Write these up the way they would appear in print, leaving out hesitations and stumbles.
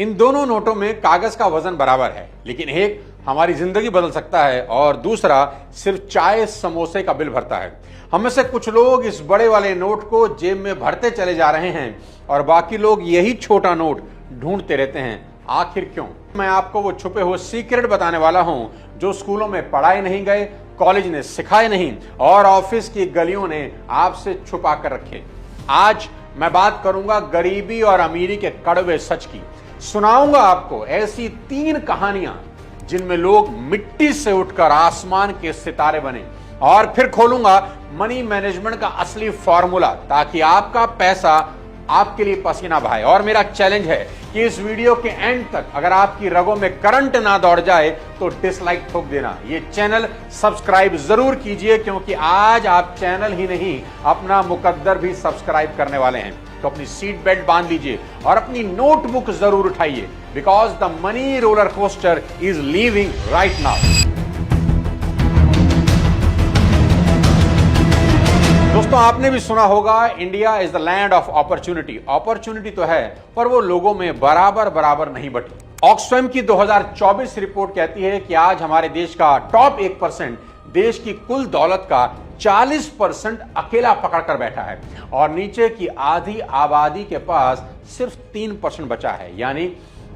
इन दोनों नोटों में कागज का वजन बराबर है, लेकिन एक हमारी जिंदगी बदल सकता है और दूसरा सिर्फ चाय समोसे का बिल भरता है। हम में से कुछ लोग इस बड़े वाले नोट को जेब में भरते चले जा रहे हैं और बाकी लोग यही छोटा नोट ढूंढते रहते हैं। आखिर क्यों? मैं आपको वो छुपे हुए सीक्रेट बताने वाला हूं जो स्कूलों में पढ़ाए नहीं गए, कॉलेज ने सिखाए नहीं और ऑफिस की गलियों ने आपसे छुपा कर रखे। आज मैं बात करूंगा गरीबी और अमीरी के कड़वे सच की। सुनाऊंगा आपको ऐसी 3 कहानियां जिनमें लोग मिट्टी से उठकर आसमान के सितारे बने, और फिर खोलूंगा मनी मैनेजमेंट का असली फॉर्मूला ताकि आपका पैसा आपके लिए पसीना बहाए। और मेरा चैलेंज है कि इस वीडियो के एंड तक अगर आपकी रगों में करंट ना दौड़ जाए तो डिसलाइक ठोक देना। ये चैनल सब्सक्राइब जरूर कीजिए, क्योंकि आज आप चैनल ही नहीं अपना मुकद्दर भी सब्सक्राइब करने वाले हैं। तो अपनी सीट बेल्ट बांध लीजिए और अपनी नोटबुक जरूर उठाइए, because the money roller coaster is leaving right now. दोस्तों, आपने भी सुना होगा India is the land of opportunity. Opportunity तो है, पर वो लोगों में बराबर नहीं बटी। ऑक्सफैम की 2024 रिपोर्ट कहती है कि आज हमारे देश का टॉप 1% देश की कुल दौलत का 40% अकेला पकड़कर बैठा है और नीचे की आधी आबादी के पास सिर्फ 3% बचा है। यानी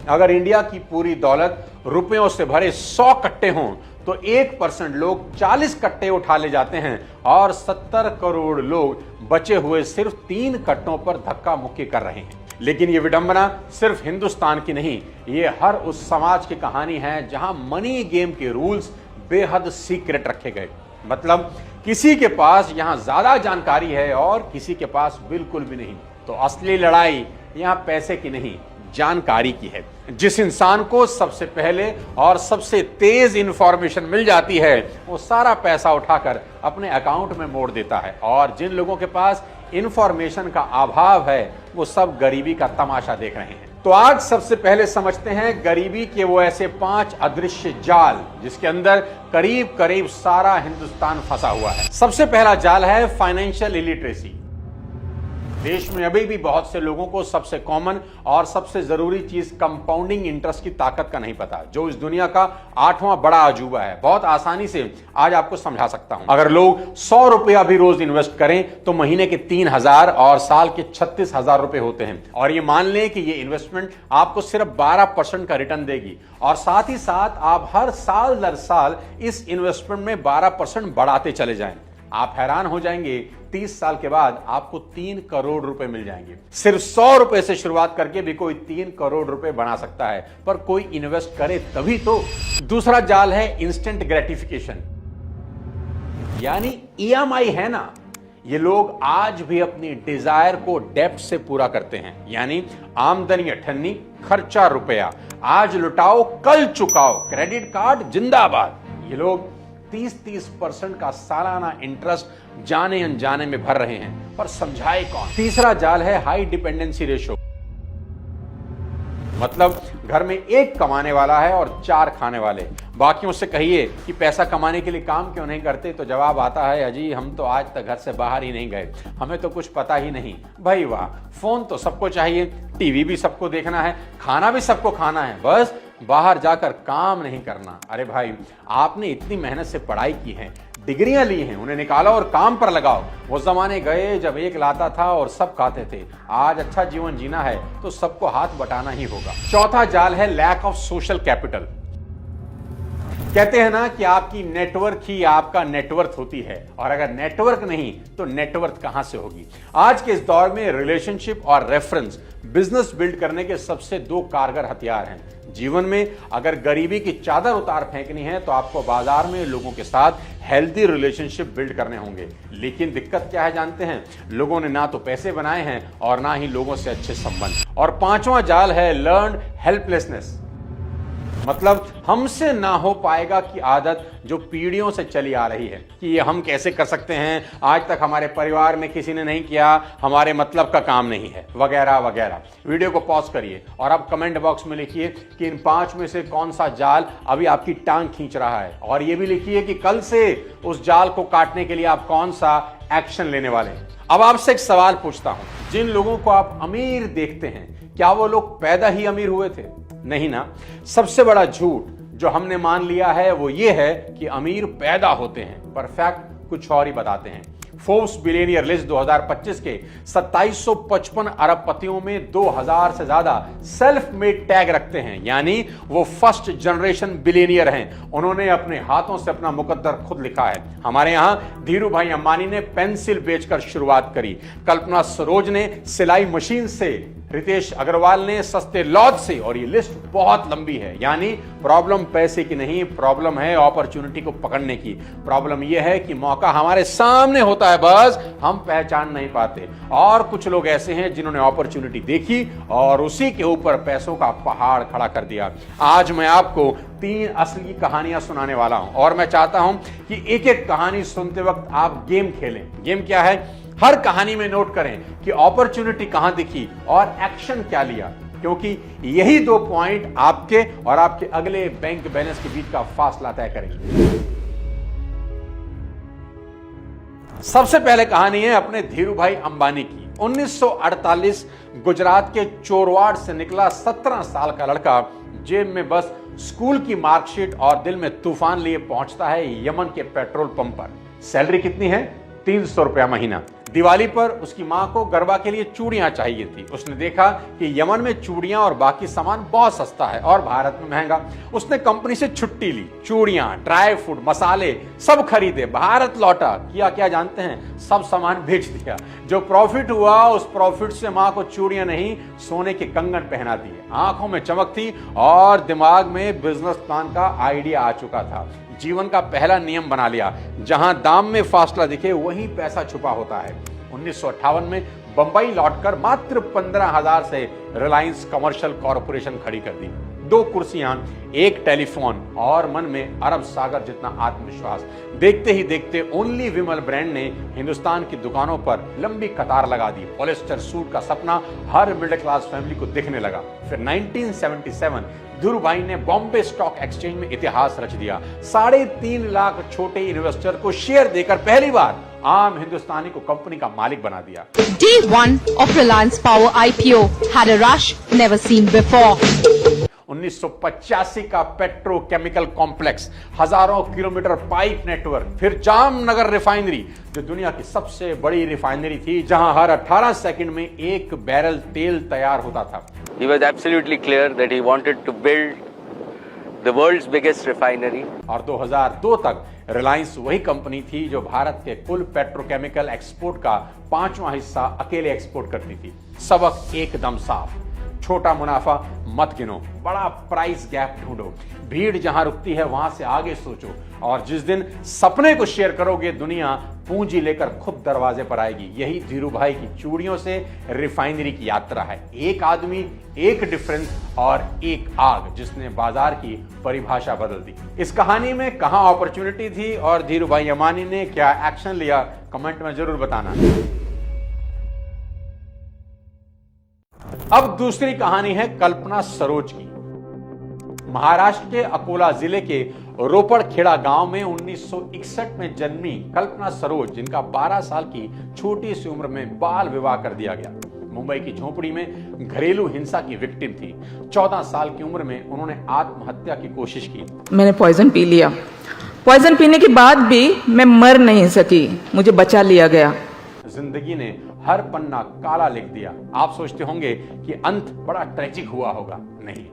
अगर इंडिया की पूरी दौलत रुपयों से भरे 100 कट्टे हों तो 1% लोग 40 कट्टे उठा ले जाते हैं और 70 करोड़ लोग बचे हुए सिर्फ 3 कट्टों पर धक्का मुक्की कर रहे हैं। लेकिन ये विडंबना सिर्फ हिंदुस्तान की नहीं, ये हर उस समाज की कहानी है जहां मनी गेम के रूल्स बेहद सीक्रेट रखे गए। मतलब किसी के पास यहां ज्यादा जानकारी है और किसी के पास बिल्कुल भी नहीं। तो असली लड़ाई यहां पैसे की नहीं, जानकारी की है। जिस इंसान को सबसे पहले और सबसे तेज इंफॉर्मेशन मिल जाती है वो सारा पैसा उठाकर अपने अकाउंट में मोड़ देता है, और जिन लोगों के पास इंफॉर्मेशन का अभाव है वो सब गरीबी का तमाशा देख रहे हैं। तो आज सबसे पहले समझते हैं गरीबी के वो ऐसे 5 अदृश्य जाल जिसके अंदर करीब करीब सारा हिंदुस्तान फंसा हुआ है। सबसे पहला जाल है फाइनेंशियल इलिटरेसी। देश में अभी भी बहुत से लोगों को सबसे कॉमन और सबसे जरूरी चीज कंपाउंडिंग इंटरेस्ट की ताकत का नहीं पता, जो इस दुनिया का 8वां बड़ा अजूबा है। बहुत आसानी से आज आपको समझा सकता हूं। अगर लोग 100 रुपया भी रोज इन्वेस्ट करें तो महीने के 3000 और साल के 36,000 रुपए होते हैं। और ये मान लें कि ये इन्वेस्टमेंट आपको सिर्फ 12% का रिटर्न देगी, और साथ ही साथ आप हर साल दर साल इस इन्वेस्टमेंट में 12% बढ़ाते चले जाएं। आप हैरान हो जाएंगे, 30 साल के बाद आपको 3 करोड़ रुपए मिल जाएंगे। सिर्फ 100 रुपए से शुरुआत करके भी कोई 3 करोड़ रुपए बना सकता है, पर कोई इन्वेस्ट करे तभी तो। दूसरा जाल है इंस्टेंट ग्रेटिफिकेशन, यानी EMI है ना। ये लोग आज भी अपनी डिजायर को डेप्थ से पूरा करते हैं, यानी आमदनी अठन्नी, खर्चा रुपया, आज लुटाओ कल चुकाओ, क्रेडिट कार्ड जिंदाबाद। ये लोग 30% का सालाना इंटरेस्ट जाने अनजाने में भर रहे हैं, पर समझाए कौन। तीसरा जाल है हाई डिपेंडेंसी रेशो। मतलब घर में एक कमाने वाला है और 4 खाने वाले। बाकियों से कहिए कि पैसा कमाने के लिए काम क्यों नहीं करते, तो जवाब आता है, अजी हम तो आज तक घर से बाहर ही नहीं गए, हमें तो कुछ पता ही नहीं। भाई वाह, फोन तो सबको चाहिए, टीवी भी सबको देखना है, खाना भी सबको खाना है, बस बाहर जाकर काम नहीं करना। अरे भाई, आपने इतनी मेहनत से पढ़ाई की है, डिग्रियां ली हैं, उन्हें निकालो और काम पर लगाओ। वो जमाने गए जब एक लाता था और सब खाते थे। आज अच्छा जीवन जीना है तो सबको हाथ बटाना ही होगा। चौथा जाल है लैक ऑफ सोशल कैपिटल। कहते हैं ना कि आपकी नेटवर्क ही आपका नेटवर्थ होती है, और अगर नेटवर्क नहीं तो नेटवर्थ कहां से होगी। आज के इस दौर में रिलेशनशिप और रेफरेंस बिजनेस बिल्ड करने के सबसे 2 कारगर हथियार हैं। जीवन में अगर गरीबी की चादर उतार फेंकनी है तो आपको बाजार में लोगों के साथ हेल्दी रिलेशनशिप बिल्ड करने होंगे। लेकिन दिक्कत क्या है जानते हैं? लोगों ने ना तो पैसे बनाए हैं और ना ही लोगों से अच्छे संबंध। और 5वां जाल है लर्न्ड हेल्पलेसनेस। मतलब हमसे ना हो पाएगा की आदत जो पीढ़ियों से चली आ रही है कि ये हम कैसे कर सकते हैं, आज तक हमारे परिवार में किसी ने नहीं किया, हमारे मतलब का काम नहीं है, वगैरह वगैरह। वीडियो को पॉज करिए और अब कमेंट बॉक्स में लिखिए कि इन 5 में से कौन सा जाल अभी आपकी टांग खींच रहा है, और ये भी लिखिए कि कल से उस जाल को काटने के लिए आप कौन सा एक्शन लेने वाले हैं। अब आपसे एक सवाल पूछता हूं, जिन लोगों को आप अमीर देखते हैं क्या वो लोग पैदा ही अमीर हुए थे? नहीं ना। सबसे बड़ा झूठ जो हमने मान लिया है वो ये है कि अमीर पैदा होते हैं, पर फैक्ट कुछ और ही बताते हैं। फोर्ब्स बिलियनियर लिस्ट 2025 के 2755 अरबपतियों में 2000 से ज्यादा सेल्फ मेड टैग रखते हैं, यानी वो फर्स्ट जनरेशन बिलियनियर हैं। उन्होंने अपने हाथों से अपना मुकद्दर खुद लिखा है। हमारे यहां धीरू भाई अंबानी ने पेंसिल बेचकर शुरुआत करी, कल्पना सरोज ने सिलाई मशीन से, रितेश अग्रवाल ने सस्ते लॉज से, और ये लिस्ट बहुत लंबी है। यानी प्रॉब्लम पैसे की नहीं, प्रॉब्लम है अपॉर्चुनिटी को पकड़ने की। प्रॉब्लम यह है कि मौका हमारे सामने होता है, बस हम पहचान नहीं पाते। और कुछ लोग ऐसे हैं जिन्होंने अपॉर्चुनिटी देखी और उसी के ऊपर पैसों का पहाड़ खड़ा कर दिया। आज मैं आपको 3 असली कहानियां सुनाने वाला हूं और मैं चाहता हूं कि एक एक कहानी सुनते वक्त आप गेम खेलें। गेम क्या है? हर कहानी में नोट करें कि अपॉर्चुनिटी कहां दिखी और एक्शन क्या लिया, क्योंकि यही 2 पॉइंट आपके और आपके अगले बैंक बैलेंस के बीच का फासला तय करेंगे। सबसे पहले कहानी है अपने धीरू भाई अंबानी की। 1948 गुजरात के चोरवाड़ से निकला 17 साल का लड़का जेब में बस स्कूल की मार्कशीट और दिल में तूफान लिए पहुंचता है यमन के पेट्रोल पंप पर। सैलरी कितनी है? 300 रुपया महीना। दिवाली पर उसकी मां को गरबा के लिए चूड़ियां चाहिए थी। उसने देखा कि यमन में चूड़ियां और बाकी सामान बहुत सस्ता है और भारत में महंगा। उसने कंपनी से छुट्टी ली, चूड़ियां, ड्राई फ्रूट, मसाले सब खरीदे, भारत लौटा। किया क्या जानते हैं? सब सामान बेच दिया। जो प्रॉफिट हुआ उस प्रॉफिट से मां को चूड़ियां नहीं, सोने के कंगन पहना दिए। आंखों में चमक थी और दिमाग में बिजनेस प्लान का आइडिया आ चुका था। जीवन का पहला नियम बना लिया, जहां दाम में फासला दिखे वहीं पैसा छुपा होता है। 1958 में बंबई लौटकर मात्र 15,000 से रिलायंस कमर्शियल कॉरपोरेशन खड़ी कर दी। 2 कुर्सियां, 1 टेलीफोन और मन में अरब सागर जितना आत्मविश्वास। देखते ही देखते ओनली विमल ब्रांड ने हिंदुस्तान की दुकानों पर लंबी कतार लगा दी। पॉलिस्टर सूट का सपना हर मिडिल क्लास फैमिली को दिखने लगा। फिर 1977 धीरू भाई ने बॉम्बे स्टॉक एक्सचेंज में इतिहास रच दिया। 3.5 लाख छोटे इन्वेस्टर को शेयर देकर पहली बार आम हिंदुस्तानी को कंपनी का मालिक बना दिया। Day 1 of Reliance Power IPO had a rush never seen before. 1985 का पेट्रोकेमिकल कॉम्प्लेक्स, हजारों किलोमीटर पाइप नेटवर्क, फिर जामनगर रिफाइनरी जो दुनिया की सबसे बड़ी रिफाइनरी थी, जहां हर 18 सेकंड में 1 बैरल तेल तैयार होता था। He was absolutely clear that he wanted to build the world's biggest refinery. और 2002 तक रिलायंस वही कंपनी थी जो भारत के कुल पेट्रोकेमिकल एक्सपोर्ट का 5वां हिस्सा अकेले एक्सपोर्ट करती थी। सबक एकदम साफ, छोटा मुनाफा मत गिनो, बड़ा प्राइस गैप ढूंढो, भीड़ जहां रुकती है वहां से आगे सोचो, और जिस दिन सपने को शेयर करोगे दुनिया पूंजी लेकर खुद दरवाजे पर आएगी। यही धीरू भाई की चूड़ियों से रिफाइनरी की यात्रा है। एक आदमी, एक डिफरेंस और एक आग, जिसने बाजार की परिभाषा बदल दी। इस कहानी में कहां अपॉर्चुनिटी थी और धीरू भाई अंबानी ने क्या एक्शन लिया, कमेंट में जरूर बताना। अब दूसरी कहानी है कल्पना सरोज की। महाराष्ट्र के अकोला जिले के रोपड़खेड़ा गांव में 1961 में जन्मी कल्पना सरोज, जिनका 12 साल की छोटी सी उम्र में बाल विवाह कर दिया गया, मुंबई की झोपड़ी में घरेलू हिंसा की विक्टिम थी। 14 साल की उम्र में उन्होंने आत्महत्या की कोशिश की। मैंने पॉइजन पी लिया। पॉइजन पीने के बाद भी मैं मर नहीं सकी, मुझे बचा लिया गया। जिंदगी ने हर पन्ना काला लिख दिया। आप सोचते होंगे कि अंत बड़ा ट्रेजिक हुआ होगा, नहीं।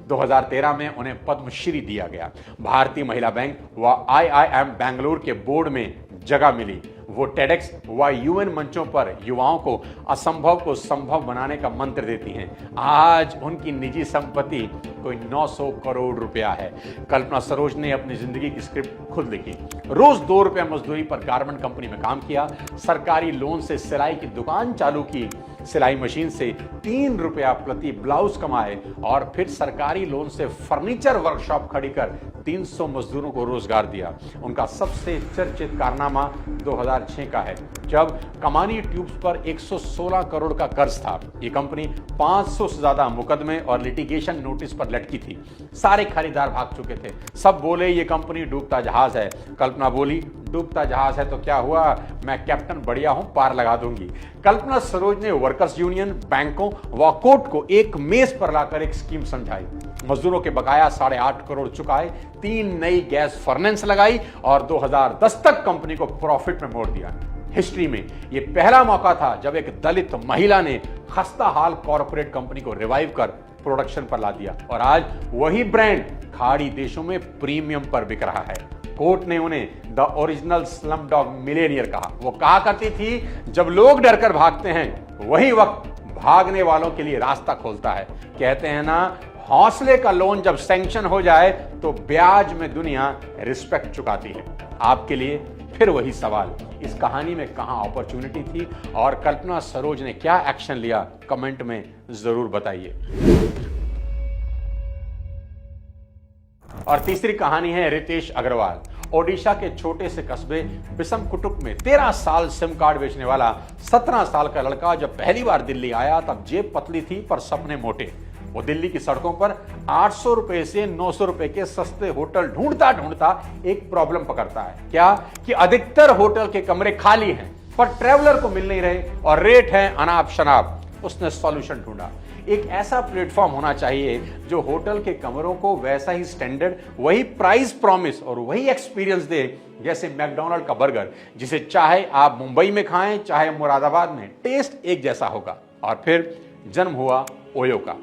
2013 में उन्हें पद्मश्री दिया गया। भारतीय महिला बैंक व IIM बेंगलुरु के बोर्ड में जगह मिली। वो टेडेक्स व UN मंचों पर युवाओं को असंभव को संभव बनाने का मंत्र देती हैं। आज उनकी निजी संपत्ति कोई 900 करोड़ रुपया है। कल्पना सरोज ने अपनी जिंदगी की स्क्रिप्ट खुद लिखी। रोज 2 रुपया मजदूरी पर गारमेंट कंपनी में काम किया, सरकारी लोन से सिलाई की दुकान चालू की, सिलाई मशीन से 3 रुपया प्रति ब्लाउज कमाए और फिर सरकारी लोन से फर्नीचर वर्कशॉप खड़ी कर 300 मजदूरों को रोजगार दिया। उनका सबसे चर्चित कारनामा 2006 का है, जब कमानी ट्यूब्स पर 116 करोड़ का कर्ज था। ये कंपनी 500 से ज्यादा मुकदमे और लिटिगेशन नोटिस पर लटकी थी। सारे खरीदार भाग चुके थे। सब बोले ये कंपनी डूबता जहाज है। कल्पना बोली डूबता जहाज है तो क्या हुआ, मैं कैप्टन बढ़िया हूं, पार लगा दूंगी। कल्पना सरोज ने वर्कर्स यूनियन, बैंकों व कोर्ट को एक मेज पर लाकर एक स्कीम समझाई। मजदूरों के बकाया 8.5 करोड़ चुकाए, 3 नई गैस फर्नेस लगाई और 2010 तक कंपनी को प्रॉफिट में मोड़ दिया। हिस्ट्री में यह पहला मौका था जब एक दलित महिला ने खस्ता हाल कॉर्पोरेट कंपनी को रिवाइव कर प्रोडक्शन पर ला दिया और आज वही ब्रांड खाड़ी देशों में प्रीमियम पर बिक रहा है। कोर्ट ने उन्हें द ओरिजिनल स्लमडॉग मिलेनियर कहा। वो कहा करती थी जब लोग डरकर भागते हैं वही वक्त भागने वालों के लिए रास्ता खोलता है। कहते हैं ना, हौसले का लोन जब सैंक्शन हो जाए तो ब्याज में दुनिया रिस्पेक्ट चुकाती है। आपके लिए फिर वही सवाल, इस कहानी में कहां अपॉर्चुनिटी थी और कल्पना सरोज ने क्या एक्शन लिया, कमेंट में जरूर बताइए। और तीसरी कहानी है रितेश अग्रवाल। ओडिशा के छोटे से कस्बे बिसमकुटुक में 13 साल सिम कार्ड बेचने वाला 17 साल का लड़का जब पहली बार दिल्ली आया तब जेब पतली थी पर सपने मोटे। वो दिल्ली की सड़कों पर 800 रुपए से 900 रुपए के सस्ते होटल ढूंढता ढूंढता एक प्रॉब्लम पकड़ता है। क्या कि अधिकतर होटल के कमरे खाली हैं पर ट्रैवलर को मिल नहीं रहे और रेट है अनाप शनाप। उसने सॉल्यूशन ढूंढा, एक ऐसा प्लेटफॉर्म होना चाहिए जो होटल के कमरों को वैसा ही स्टैंडर्ड, वही प्राइस प्रॉमिस और वही एक्सपीरियंस दे जैसे मैकडॉनल्ड का बर्गर, जिसे चाहे आप मुंबई में खाएं चाहे मुरादाबाद में, टेस्ट एक जैसा होगा। और फिर जन्म हुआ ओयो का।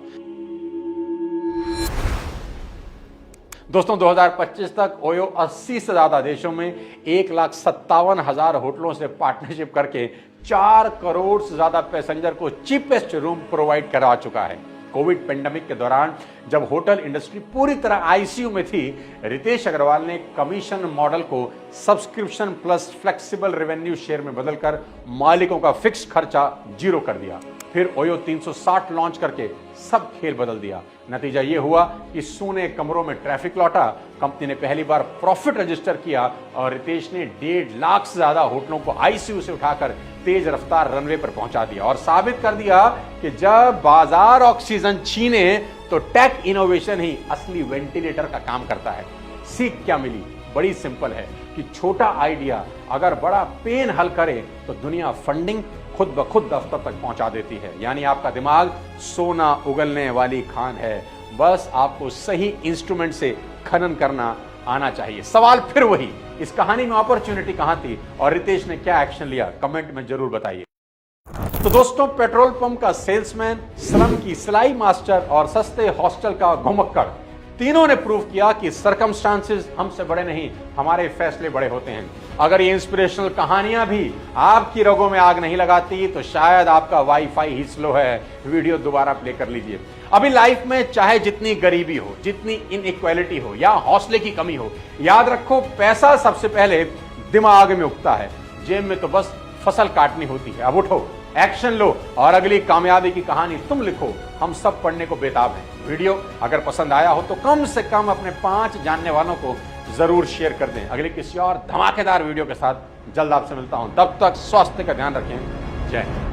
दोस्तों 2025 तक ओयो 80 से ज्यादा देशों में 1,57,000 होटलों से पार्टनरशिप करके 4 करोड़ से ज्यादा पैसेंजर को चीपेस्ट रूम प्रोवाइड करा चुका है। कोविड पेंडेमिक के दौरान जब होटल इंडस्ट्री पूरी तरह आईसीयू में थी, रितेश अग्रवाल ने कमीशन मॉडल को subscription plus flexible revenue share में बदलकर मालिकों का फिक्स खर्चा 0 कर दिया। फिर ओयो 360 लॉन्च करके सब खेल बदल दिया। नतीजा यह हुआ कि सोने कमरों में ट्रैफिक लौटा, कंपनी ने पहली बार प्रॉफिट रजिस्टर किया और रितेश ने 1.5 लाख से ज्यादा होटलों को आईसीयू से उठाकर तेज रफ्तार रनवे पर पहुंचा दिया और साबित कर दिया कि जब बाजार ऑक्सीजन छीने तो टेक इनोवेशन ही असली वेंटिलेटर का काम करता है। सीख क्या मिली? बड़ी सिंपल है कि छोटा आइडिया अगर बड़ा पेन हल करे तो दुनिया फंडिंग खुद ब खुद दफ्तर तक पहुंचा देती है। यानी आपका दिमाग सोना उगलने वाली खान है, बस आपको सही इंस्ट्रूमेंट से खनन करना आना चाहिए। सवाल फिर वही, इस कहानी में अपॉर्चुनिटी कहां थी और रितेश ने क्या एक्शन लिया, कमेंट में जरूर बताइए। तो दोस्तों, पेट्रोल पंप का सेल्समैन, स्लम की सिलाई मास्टर और सस्ते हॉस्टल का घुमक्कड़, तीनों ने प्रूव किया कि सर्कमस्टांसेस हमसे बड़े नहीं, हमारे फैसले बड़े होते हैं। अगर ये इंस्पिरेशनल कहानियां भी आपकी रगों में आग नहीं लगाती तो शायद आपका वाईफाई ही स्लो है। वीडियो दोबारा प्ले कर लीजिए। अभी लाइफ में चाहे जितनी गरीबी हो, जितनी इनइक्वालिटी हो या हौसले की कमी हो, याद रखो पैसा सबसे पहले दिमाग में उगता है, जेब में तो बस फसल काटनी होती है। अब उठो, एक्शन लो और अगली कामयाबी की कहानी तुम लिखो। हम सब पढ़ने को बेताब हैं। वीडियो अगर पसंद आया हो तो कम से कम अपने 5 जानने वालों को जरूर शेयर कर दें। अगले किसी और धमाकेदार वीडियो के साथ जल्द आपसे मिलता हूं। तब तक स्वास्थ्य का ध्यान रखें। जय हिंद।